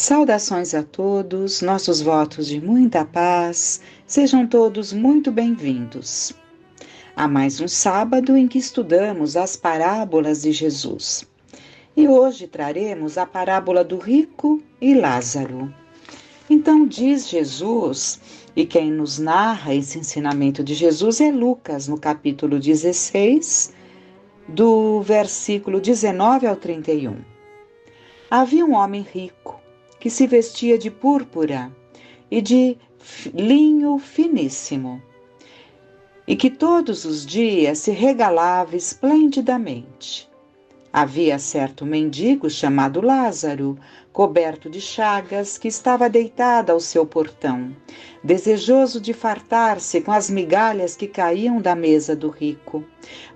Saudações a todos, nossos votos de muita paz, sejam todos muito bem-vindos. Há mais um sábado em que estudamos as parábolas de Jesus. E hoje traremos a parábola do rico e Lázaro. Então diz Jesus, e quem nos narra esse ensinamento de Jesus é Lucas, no capítulo 16, do versículo 19 ao 31. Havia um homem rico, que se vestia de púrpura e de linho finíssimo, e que todos os dias se regalava esplendidamente. Havia certo mendigo chamado Lázaro, coberto de chagas, que estava deitado ao seu portão, desejoso de fartar-se com as migalhas que caíam da mesa do rico,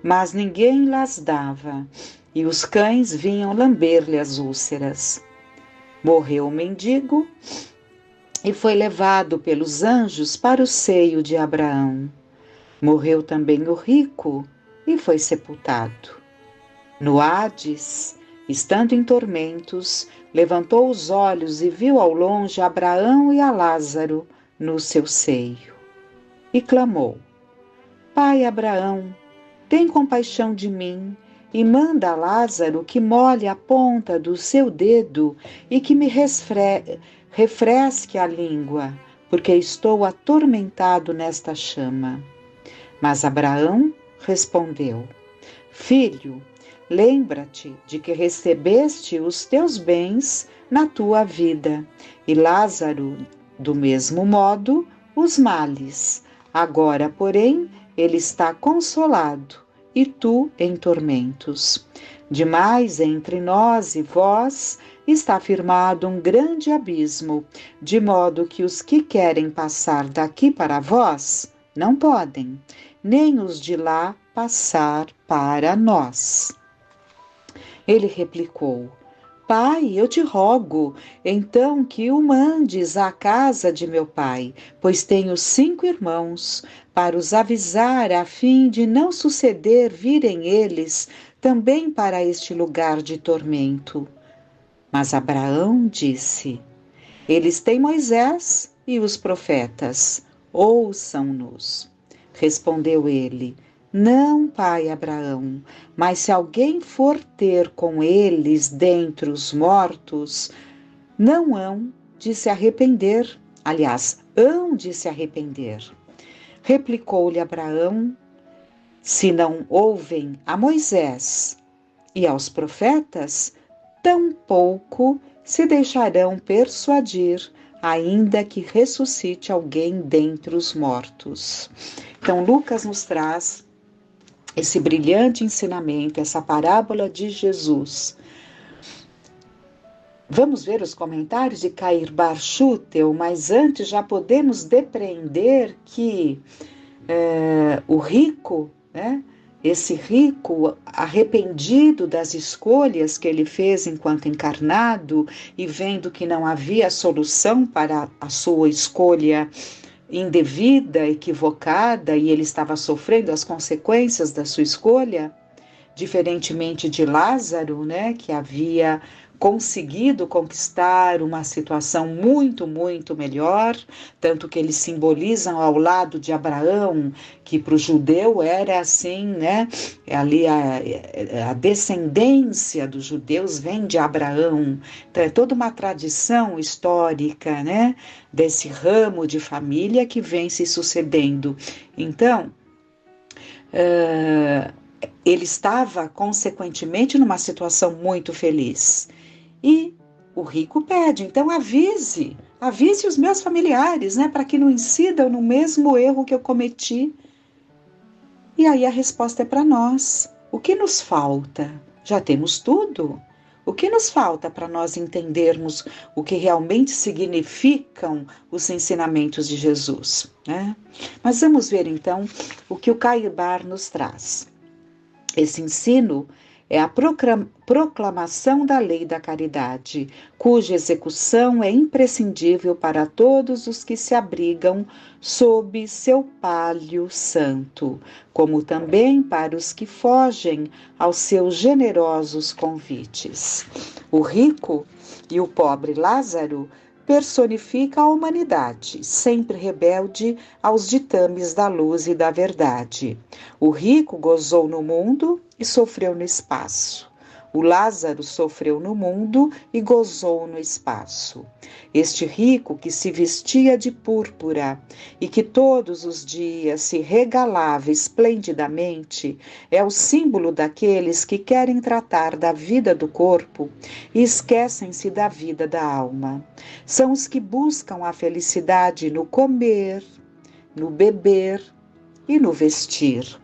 mas ninguém las dava, e os cães vinham lamber-lhe as úlceras. Morreu o mendigo e foi levado pelos anjos para o seio de Abraão. Morreu também o rico e foi sepultado. No Hades, estando em tormentos, levantou os olhos e viu ao longe Abraão e a Lázaro no seu seio. E clamou: Pai Abraão, tem compaixão de mim, e manda a Lázaro que molhe a ponta do seu dedo e que me refresque a língua, porque estou atormentado nesta chama. Mas Abraão respondeu: Filho, lembra-te de que recebeste os teus bens na tua vida, e Lázaro, do mesmo modo, os males. Agora, porém, ele está consolado, e tu em tormentos. Demais entre nós e vós está firmado um grande abismo, de modo que os que querem passar daqui para vós não podem, nem os de lá passar para nós. Ele replicou: Pai, eu te rogo, então que o mandes à casa de meu pai, pois tenho 5 irmãos, para os avisar, a fim de não suceder virem eles também para este lugar de tormento. Mas Abraão disse: Eles têm Moisés e os profetas, ouçam-nos. Respondeu ele: Não, pai Abraão, mas se alguém for ter com eles dentre os mortos, não hão de se arrepender. Aliás, hão de se arrepender. Replicou-lhe Abraão: Se não ouvem a Moisés e aos profetas, tampouco se deixarão persuadir, ainda que ressuscite alguém dentre os mortos. Então, Lucas nos traz esse brilhante ensinamento, essa parábola de Jesus. Vamos ver os comentários de Cair Bar Schutel, mas antes já podemos depreender que o rico, esse rico arrependido das escolhas que ele fez enquanto encarnado e vendo que não havia solução para a sua escolha indevida, equivocada, e ele estava sofrendo as consequências da sua escolha, diferentemente de Lázaro, que havia conseguido conquistar uma situação muito, muito melhor, tanto que eles simbolizam ao lado de Abraão, que para o judeu era assim, ali a descendência dos judeus vem de Abraão, então é toda uma tradição histórica, desse ramo de família que vem se sucedendo. Então, ele estava, consequentemente, numa situação muito feliz. E o rico pede, então avise os meus familiares, para que não incidam no mesmo erro que eu cometi. E aí a resposta é para nós. O que nos falta? Já temos tudo. O que nos falta para nós entendermos o que realmente significam os ensinamentos de Jesus? Mas vamos ver então o que o Cair Bar nos traz. Esse ensino é a proclamação da lei da caridade, cuja execução é imprescindível para todos os que se abrigam sob seu pálio santo, como também para os que fogem aos seus generosos convites. O rico E o pobre Lázaro personifica a humanidade, sempre rebelde aos ditames da luz e da verdade. O rico gozou no mundo e sofreu no espaço. O Lázaro sofreu no mundo e gozou no espaço. Este rico que se vestia de púrpura e que todos os dias se regalava esplendidamente é o símbolo daqueles que querem tratar da vida do corpo e esquecem-se da vida da alma. São os que buscam a felicidade no comer, no beber e no vestir.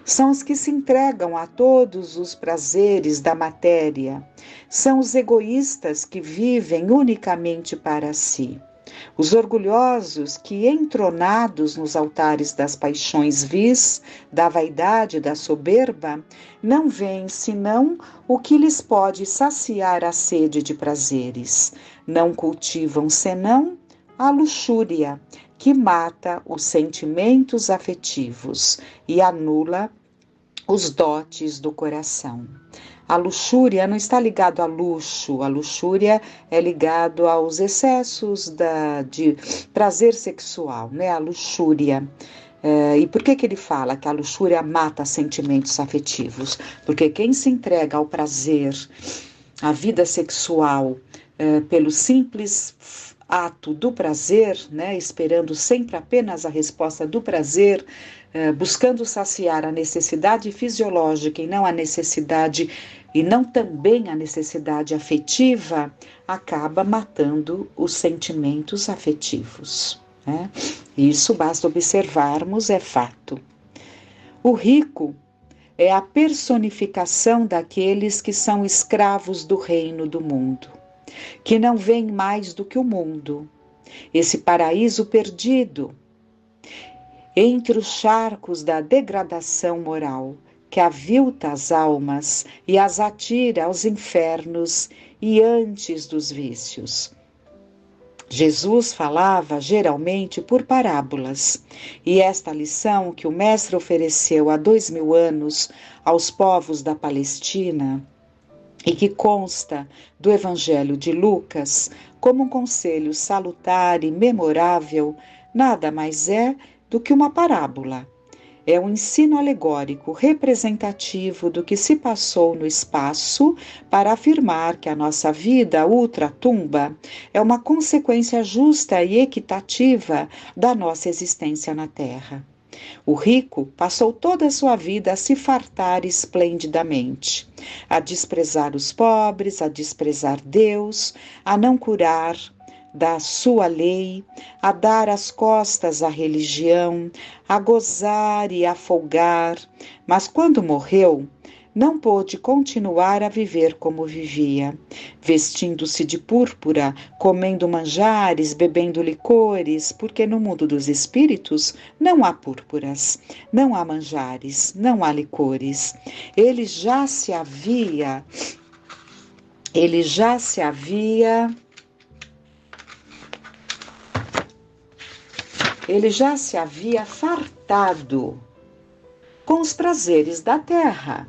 São os que se entregam a todos os prazeres da matéria. São os egoístas que vivem unicamente para si. Os orgulhosos que, entronados nos altares das paixões vis, da vaidade e da soberba, não veem senão o que lhes pode saciar a sede de prazeres. Não cultivam senão a luxúria, que mata os sentimentos afetivos e anula os dotes do coração. A luxúria não está ligado a luxo, a luxúria é ligado aos excessos de prazer sexual, né? A luxúria. E por que ele fala que a luxúria mata sentimentos afetivos? Porque quem se entrega ao prazer, à vida sexual, pelo simples ato do prazer, né, esperando sempre apenas a resposta do prazer, buscando saciar a necessidade fisiológica e não a necessidade e não também a necessidade afetiva, acaba matando os sentimentos afetivos, né? Isso basta observarmos, é fato. O rico é a personificação daqueles que são escravos do reino do mundo, que não veem mais do que o mundo, esse paraíso perdido entre os charcos da degradação moral, que avilta as almas e as atira aos infernos e antes dos vícios. Jesus falava geralmente por parábolas, e esta lição que o Mestre ofereceu há 2000 anos aos povos da Palestina e que consta do Evangelho de Lucas como um conselho salutar e memorável, nada mais é do que uma parábola. É um ensino alegórico representativo do que se passou no espaço para afirmar que a nossa vida ultratumba é uma consequência justa e equitativa da nossa existência na Terra. O rico passou toda a sua vida a se fartar esplendidamente, a desprezar os pobres, a desprezar Deus, a não curar da sua lei, a dar as costas à religião, a gozar e a folgar, mas quando morreu, não pôde continuar a viver como vivia, vestindo-se de púrpura, comendo manjares, bebendo licores, porque no mundo dos espíritos não há púrpuras, não há manjares, não há licores. Ele já se havia fartado com os prazeres da terra.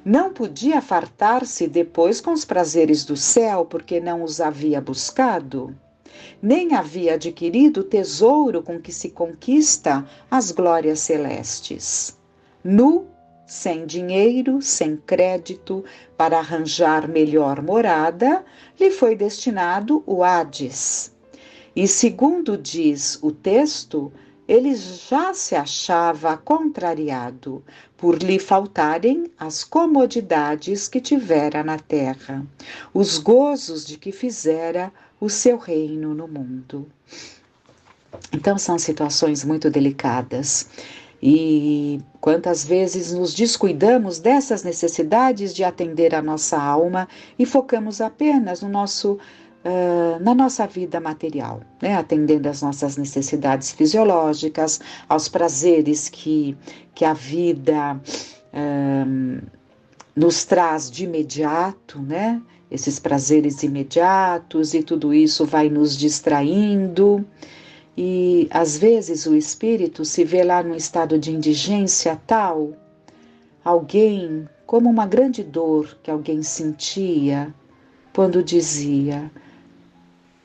Não podia fartar-se depois com os prazeres do céu, porque não os havia buscado, nem havia adquirido o tesouro com que se conquista as glórias celestes. Nu, sem dinheiro, sem crédito, para arranjar melhor morada, lhe foi destinado o Hades. E segundo diz o texto, ele já se achava contrariado por lhe faltarem as comodidades que tivera na terra, os gozos de que fizera o seu reino no mundo. Então são situações muito delicadas. E quantas vezes nos descuidamos dessas necessidades de atender a nossa alma e focamos apenas na nossa vida material, né? Atendendo às nossas necessidades fisiológicas, aos prazeres que a vida nos traz de imediato, né? Esses prazeres imediatos, e tudo isso vai nos distraindo. E às vezes o espírito se vê lá num estado de indigência tal, alguém, como uma grande dor que alguém sentia, quando dizia: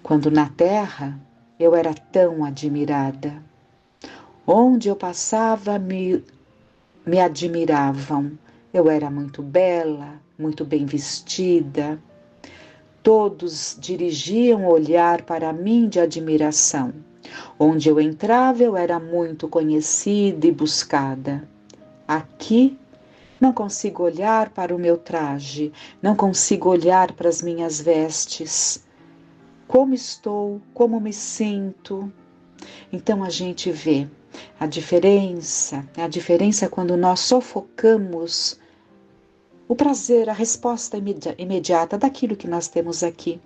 quando na terra eu era tão admirada, onde eu passava me admiravam, eu era muito bela, muito bem vestida, todos dirigiam o olhar para mim de admiração. Onde eu entrava, eu era muito conhecida e buscada. Aqui, não consigo olhar para o meu traje, não consigo olhar para as minhas vestes. Como estou, como me sinto. Então a gente vê a diferença quando nós sufocamos o prazer, a resposta imediata daquilo que nós temos aqui,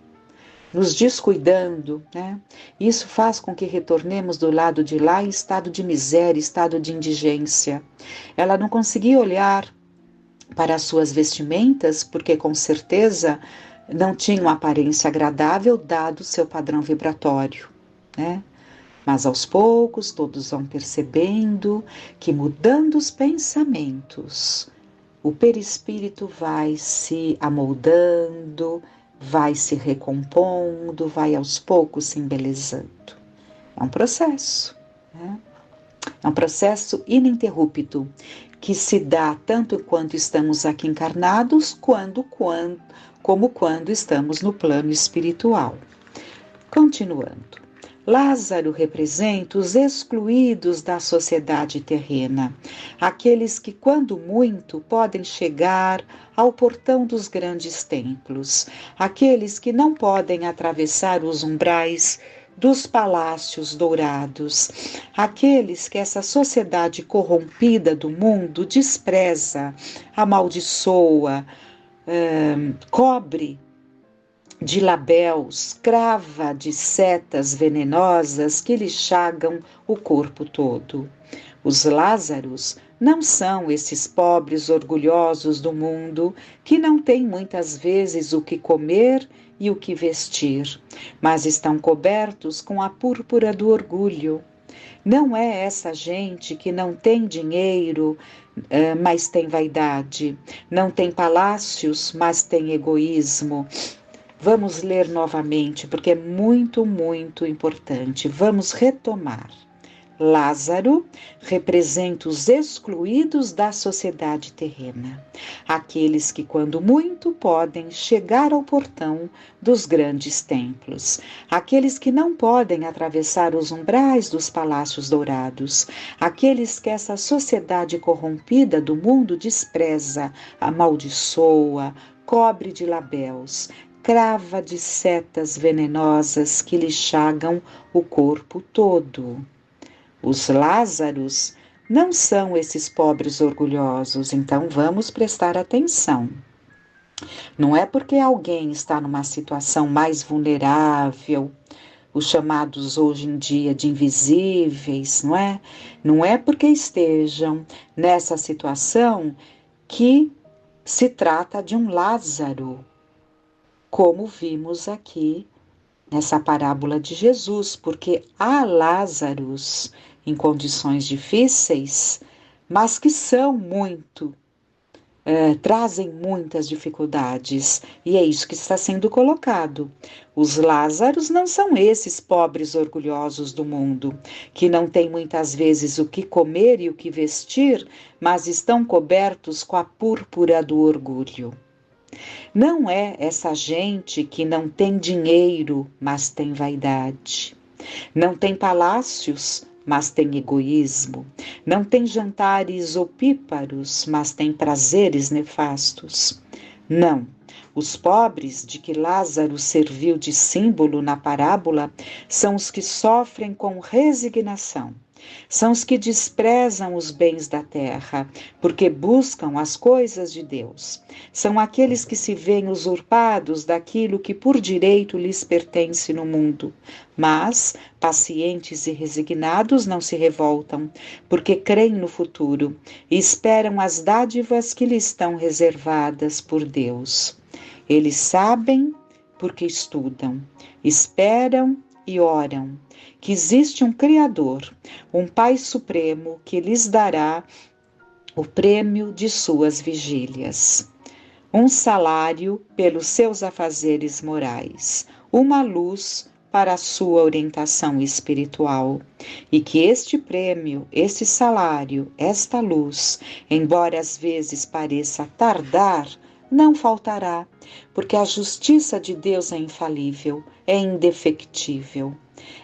nos descuidando, né? Isso faz com que retornemos do lado de lá em estado de miséria, estado de indigência. Ela não conseguia olhar para as suas vestimentas, porque com certeza não tinham aparência agradável dado o seu padrão vibratório, né? Mas aos poucos todos vão percebendo que, mudando os pensamentos, o perispírito vai se amoldando, vai se recompondo, vai aos poucos se embelezando. É um processo, né? É um processo ininterrupto que se dá tanto enquanto estamos aqui encarnados, como quando estamos no plano espiritual. Continuando. Lázaro representa os excluídos da sociedade terrena, aqueles que, quando muito, podem chegar ao portão dos grandes templos, aqueles que não podem atravessar os umbrais dos palácios dourados, aqueles que essa sociedade corrompida do mundo despreza, amaldiçoa, cobre de labéus, crava de setas venenosas que lhe chagam o corpo todo. Os Lázaros não são esses pobres orgulhosos do mundo que não têm muitas vezes o que comer e o que vestir, mas estão cobertos com a púrpura do orgulho. Não é essa gente que não tem dinheiro, mas tem vaidade, não tem palácios, mas tem egoísmo. Vamos ler novamente, porque é muito, muito importante. Vamos retomar. Lázaro representa os excluídos da sociedade terrena, aqueles que, quando muito, podem chegar ao portão dos grandes templos, aqueles que não podem atravessar os umbrais dos palácios dourados, aqueles que essa sociedade corrompida do mundo despreza, amaldiçoa, cobre de labéus, crava de setas venenosas que lhe chagam o corpo todo. Os Lázaros não são esses pobres orgulhosos, então vamos prestar atenção. Não é porque alguém está numa situação mais vulnerável, os chamados hoje em dia de invisíveis, não é? Não é porque estejam nessa situação que se trata de um Lázaro, como vimos aqui nessa parábola de Jesus, porque há Lázaros em condições difíceis, mas que são trazem muitas dificuldades, e é isso que está sendo colocado. Os Lázaros não são esses pobres orgulhosos do mundo, que não têm muitas vezes o que comer e o que vestir, mas estão cobertos com a púrpura do orgulho. Não é essa gente que não tem dinheiro, mas tem vaidade. Não tem palácios, mas tem egoísmo. Não tem jantares opíparos, mas tem prazeres nefastos. Não. Os pobres de que Lázaro serviu de símbolo na parábola são os que sofrem com resignação. São os que desprezam os bens da terra, porque buscam as coisas de Deus. São aqueles que se veem usurpados daquilo que por direito lhes pertence no mundo. Mas, pacientes e resignados, não se revoltam, porque creem no futuro e esperam as dádivas que lhes estão reservadas por Deus. Eles sabem porque estudam, esperam e oram que existe um Criador, um Pai Supremo que lhes dará o prêmio de suas vigílias. um salário pelos seus afazeres morais, uma luz para a sua orientação espiritual, e que este prêmio, este salário, esta luz, embora às vezes pareça tardar, não faltará, porque a justiça de Deus é infalível, é indefectível.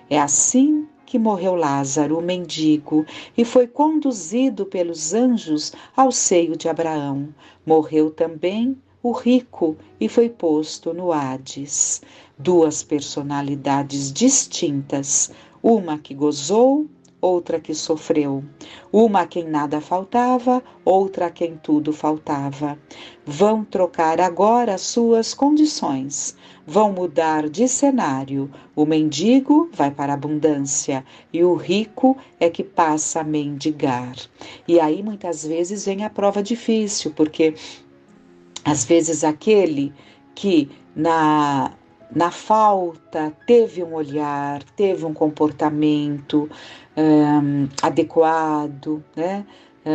É assim que morreu Lázaro, o mendigo, e foi conduzido pelos anjos ao seio de Abraão. Morreu também o rico e foi posto no Hades. Duas personalidades distintas, uma que gozou, outra que sofreu. Uma a quem nada faltava, outra a quem tudo faltava. Vão trocar agora suas condições. Vão mudar de cenário. O mendigo vai para a abundância e o rico é que passa a mendigar. E aí muitas vezes vem a prova difícil, porque às vezes aquele que na falta teve um olhar, teve um comportamento adequado, né?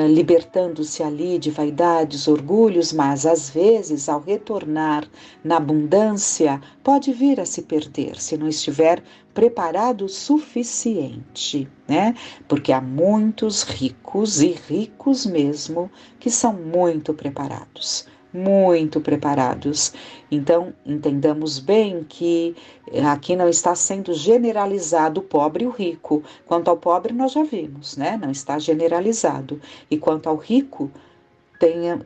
Libertando-se ali de vaidades, orgulhos, mas às vezes, ao retornar na abundância, pode vir a se perder se não estiver preparado o suficiente, né? Porque há muitos ricos e ricos mesmo que são muito preparados. Muito preparados. Então, entendamos bem que aqui não está sendo generalizado o pobre e o rico. Quanto ao pobre, nós já vimos, né? Não está generalizado. E quanto ao rico,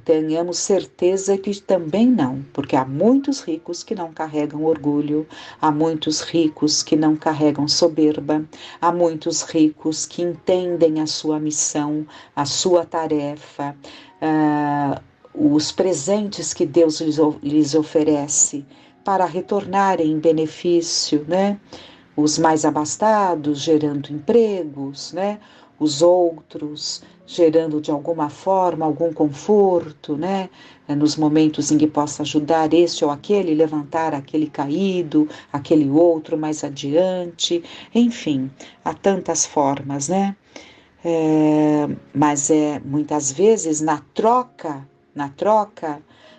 tenhamos certeza que também não, porque há muitos ricos que não carregam orgulho, há muitos ricos que não carregam soberba, há muitos ricos que entendem a sua missão, a sua tarefa, os presentes que Deus lhes oferece para retornarem em benefício, né? Os mais abastados gerando empregos, né? Os outros gerando de alguma forma algum conforto, né? Nos momentos em que possa ajudar este ou aquele, levantar aquele caído, aquele outro mais adiante, enfim, há tantas formas, né? Mas muitas vezes na troca,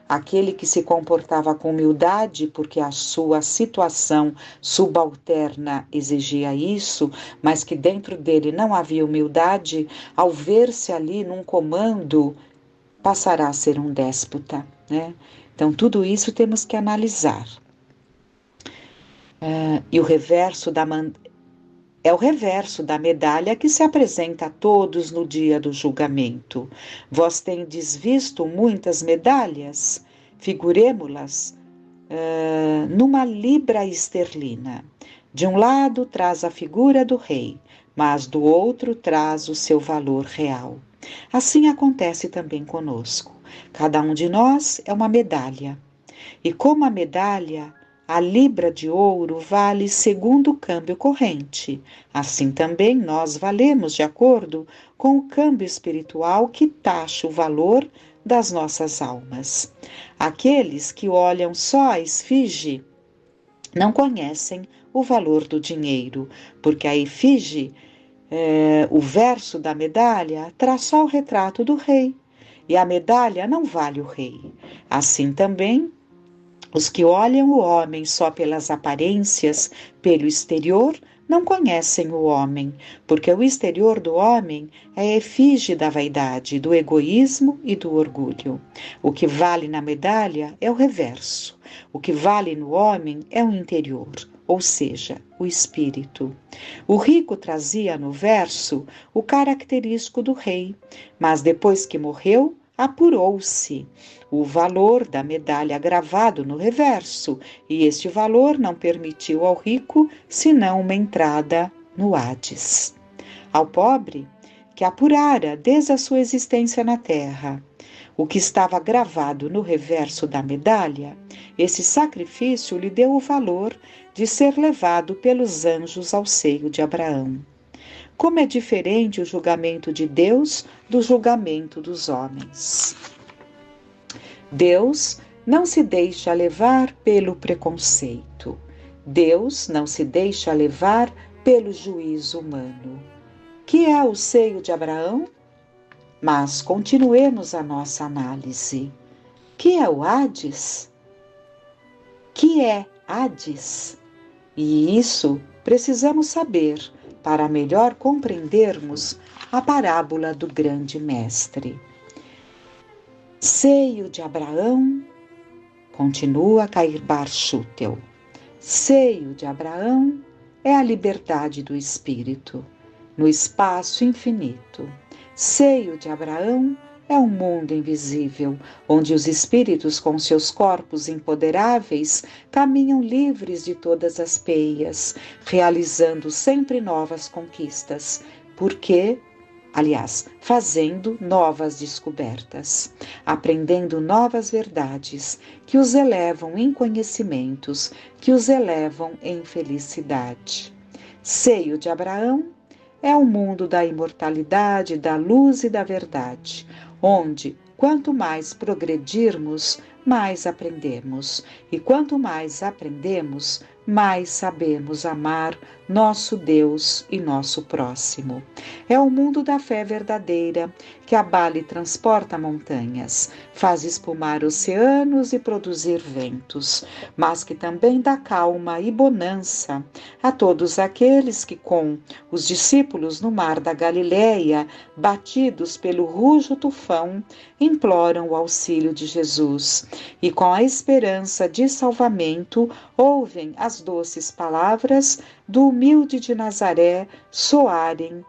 aquele que se comportava com humildade, porque a sua situação subalterna exigia isso, mas que dentro dele não havia humildade, ao ver-se ali num comando, passará a ser um déspota, né? Então, tudo isso temos que analisar. E o reverso é o reverso da medalha que se apresenta a todos no dia do julgamento. Vós tendes visto muitas medalhas? Figuremo-las numa libra esterlina. De um lado traz a figura do rei, mas do outro traz o seu valor real. Assim acontece também conosco. Cada um de nós é uma medalha. E como a medalha, a libra de ouro vale segundo o câmbio corrente. Assim também nós valemos de acordo com o câmbio espiritual que taxa o valor das nossas almas. Aqueles que olham só a efígie não conhecem o valor do dinheiro, porque a efígie, o verso da medalha, traz só o retrato do rei, e a medalha não vale o rei. Assim também, os que olham o homem só pelas aparências, pelo exterior, não conhecem o homem, porque o exterior do homem é a efígie da vaidade, do egoísmo e do orgulho. O que vale na medalha é o reverso. O que vale no homem é o interior, ou seja, o espírito. O rico trazia no verso o característico do rei, mas depois que morreu, apurou-se o valor da medalha gravado no reverso, e este valor não permitiu ao rico senão uma entrada no Hades. Ao pobre, que apurara desde a sua existência na terra o que estava gravado no reverso da medalha, esse sacrifício lhe deu o valor de ser levado pelos anjos ao seio de Abraão. Como é diferente o julgamento de Deus do julgamento dos homens. Deus não se deixa levar pelo preconceito. Deus não se deixa levar pelo juízo humano. Que é o seio de Abraão? Mas continuemos a nossa análise. Que é o Hades? Que é Hades? E isso precisamos saber para melhor compreendermos a parábola do grande mestre. Seio de Abraão, continua Cair Bar Schutel. Seio de Abraão é a liberdade do espírito, no espaço infinito. Seio de Abraão é um mundo invisível, onde os espíritos com seus corpos empoderáveis caminham livres de todas as peias, realizando sempre novas conquistas, fazendo novas descobertas, aprendendo novas verdades que os elevam em conhecimentos, que os elevam em felicidade. Seio de Abraão é o mundo da imortalidade, da luz e da verdade, onde, quanto mais progredirmos, mais aprendemos, e quanto mais aprendemos, mais sabemos amar nosso Deus e nosso próximo. É o mundo da fé verdadeira, que abala e transporta montanhas, faz espumar oceanos e produzir ventos, mas que também dá calma e bonança a todos aqueles que, com os discípulos no mar da Galileia, batidos pelo rujo tufão, imploram o auxílio de Jesus e, com a esperança de salvamento, ouvem as doces palavras do humilde de Nazaré soarem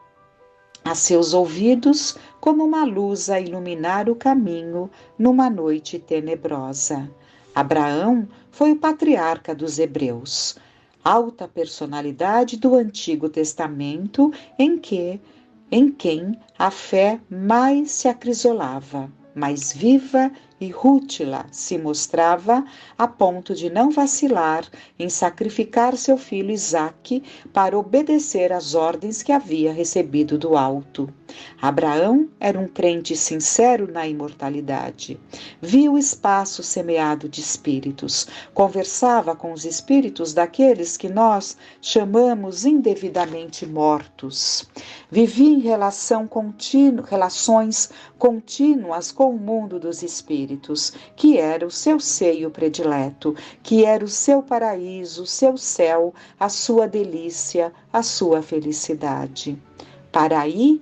a seus ouvidos como uma luz a iluminar o caminho numa noite tenebrosa. Abraão foi o patriarca dos hebreus, alta personalidade do Antigo Testamento em quem a fé mais se acrisolava, mais viva e rútila se mostrava, a ponto de não vacilar em sacrificar seu filho Isaque para obedecer às ordens que havia recebido do alto. Abraão era um crente sincero na imortalidade. Via o espaço semeado de espíritos, conversava com os espíritos daqueles que nós chamamos indevidamente mortos. Vivia em relações contínuas com o mundo dos espíritos, que era o seu seio predileto, que era o seu paraíso, o seu céu, a sua delícia, a sua felicidade. Para aí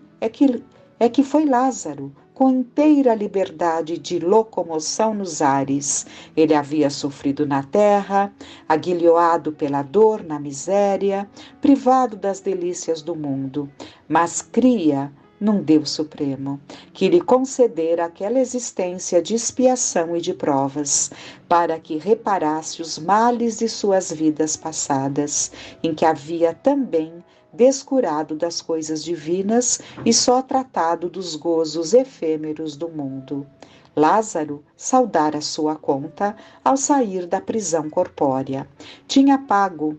é que foi Lázaro, com inteira liberdade de locomoção nos ares. Ele havia sofrido na terra, aguilhoado pela dor na miséria, privado das delícias do mundo, mas cria num Deus Supremo, que lhe concedera aquela existência de expiação e de provas, para que reparasse os males de suas vidas passadas, em que havia também descurado das coisas divinas e só tratado dos gozos efêmeros do mundo. Lázaro saudara sua conta ao sair da prisão corpórea. Tinha pago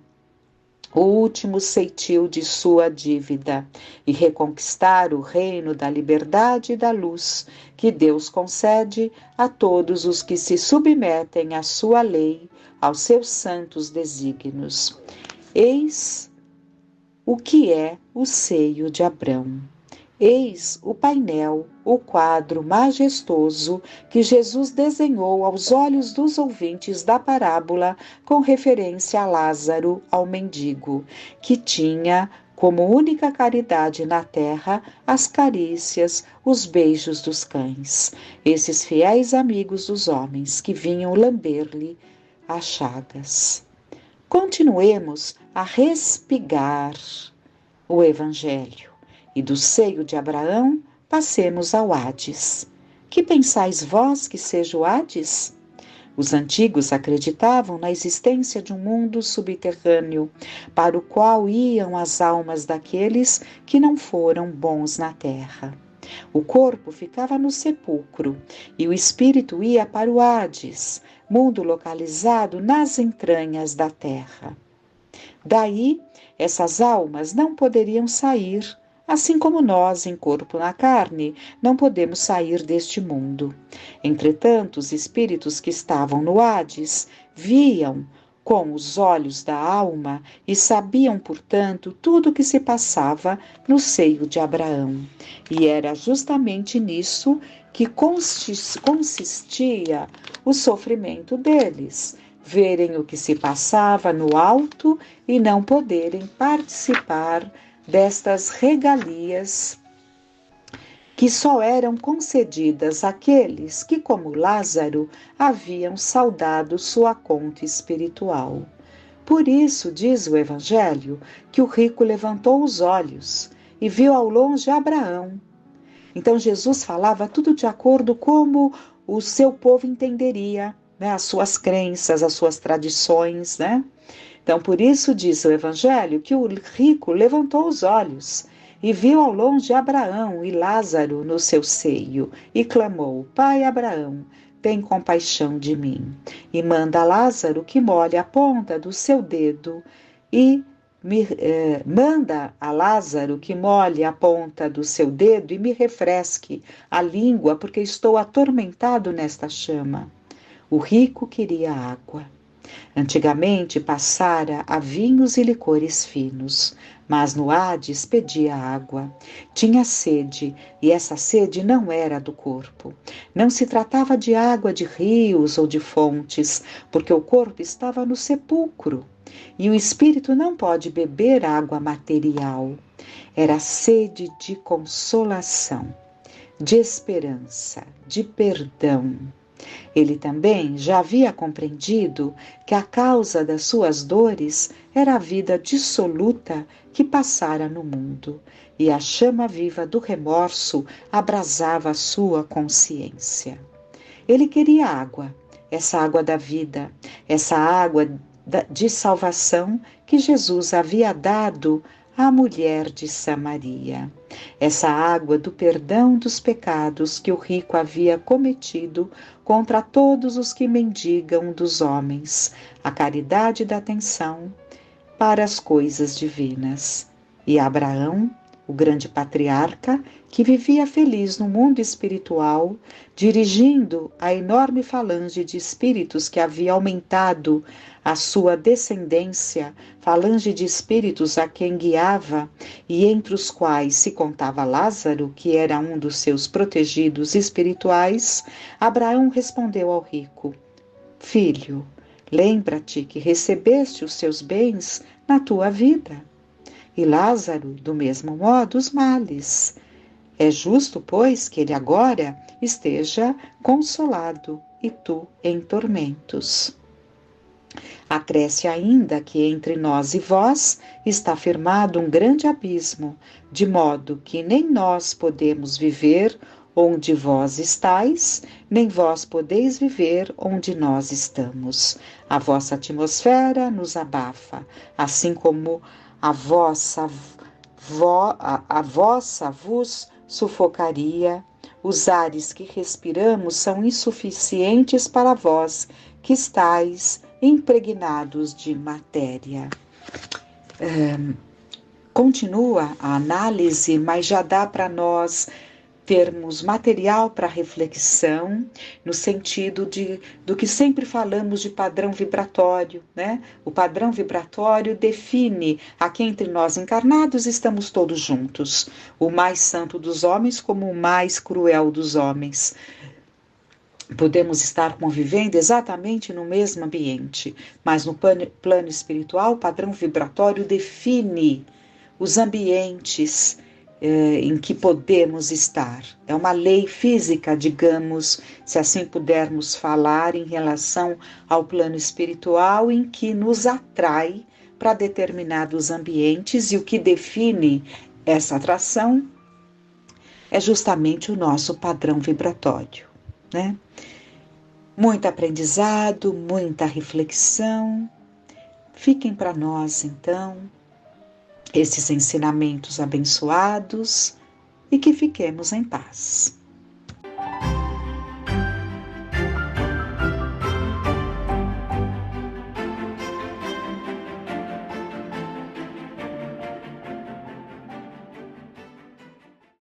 o último ceitil de sua dívida e reconquistar o reino da liberdade e da luz que Deus concede a todos os que se submetem à sua lei, aos seus santos desígnios. Eis o que é o seio de Abrão. Eis o painel, o quadro majestoso que Jesus desenhou aos olhos dos ouvintes da parábola com referência a Lázaro, ao mendigo, que tinha como única caridade na terra as carícias, os beijos dos cães, esses fiéis amigos dos homens que vinham lamber-lhe as chagas. Continuemos a respigar o Evangelho. E do seio de Abraão, passemos ao Hades. Que pensais vós que seja o Hades? Os antigos acreditavam na existência de um mundo subterrâneo, para o qual iam as almas daqueles que não foram bons na terra. O corpo ficava no sepulcro e o espírito ia para o Hades, mundo localizado nas entranhas da terra. Daí, essas almas não poderiam sair, assim como nós, em corpo na carne, não podemos sair deste mundo. Entretanto, os espíritos que estavam no Hades viam com os olhos da alma e sabiam, portanto, tudo o que se passava no seio de Abraão. E era justamente nisso que consistia o sofrimento deles, verem o que se passava no alto e não poderem participar destas regalias que só eram concedidas àqueles que, como Lázaro, haviam saldado sua conta espiritual. Por isso, diz o Evangelho, que o rico levantou os olhos e viu ao longe Abraão. Então, Jesus falava tudo de acordo como o seu povo entenderia, né? As suas crenças, as suas tradições, né? Então, por isso diz o Evangelho que o rico levantou os olhos e viu ao longe Abraão e Lázaro no seu seio e clamou: Pai Abraão, tem compaixão de mim. E manda a Lázaro que molhe a ponta do seu dedo manda a Lázaro que molhe a ponta do seu dedo e me refresque a língua, porque estou atormentado nesta chama. O rico queria água. Antigamente passara a vinhos e licores finos, mas no Hades pedia água. Tinha sede, e essa sede não era do corpo. Não se tratava de água de rios ou de fontes, porque o corpo estava no sepulcro, e o espírito não pode beber água material. Era sede de consolação, de esperança, de perdão. Ele também já havia compreendido que a causa das suas dores era a vida dissoluta que passara no mundo, e a chama viva do remorso abrasava a sua consciência. Ele queria água, essa água da vida, essa água de salvação que Jesus havia dado à mulher de Samaria. Essa água do perdão dos pecados que o rico havia cometido contra todos os que mendigam dos homens, a caridade da atenção para as coisas divinas. E Abraão, o grande patriarca, que vivia feliz no mundo espiritual, dirigindo a enorme falange de espíritos que havia aumentado a sua descendência, falange de espíritos a quem guiava, e entre os quais se contava Lázaro, que era um dos seus protegidos espirituais, Abraão respondeu ao rico: Filho, lembra-te que recebeste os seus bens na tua vida, e Lázaro, do mesmo modo, os males. É justo, pois, que ele agora esteja consolado e tu em tormentos. Acresce ainda que entre nós e vós está firmado um grande abismo, de modo que nem nós podemos viver onde vós estáis, nem vós podeis viver onde nós estamos. A vossa atmosfera nos abafa, assim como a vossa vos sufocaria. Os ares que respiramos são insuficientes para vós, que estáis impregnados de matéria. Continua a análise, mas já dá para nós termos material para reflexão, no sentido do que sempre falamos de padrão vibratório, né? O padrão vibratório define aqui entre nós encarnados estamos todos juntos, o mais santo dos homens como o mais cruel dos homens. Podemos estar convivendo exatamente no mesmo ambiente, mas no plano espiritual, o padrão vibratório define os ambientes em que podemos estar. É uma lei física, digamos, se assim pudermos falar, em relação ao plano espiritual, em que nos atrai para determinados ambientes, e o que define essa atração é justamente o nosso padrão vibratório, né? Muito aprendizado, muita reflexão. Fiquem para nós, então, esses ensinamentos abençoados e que fiquemos em paz.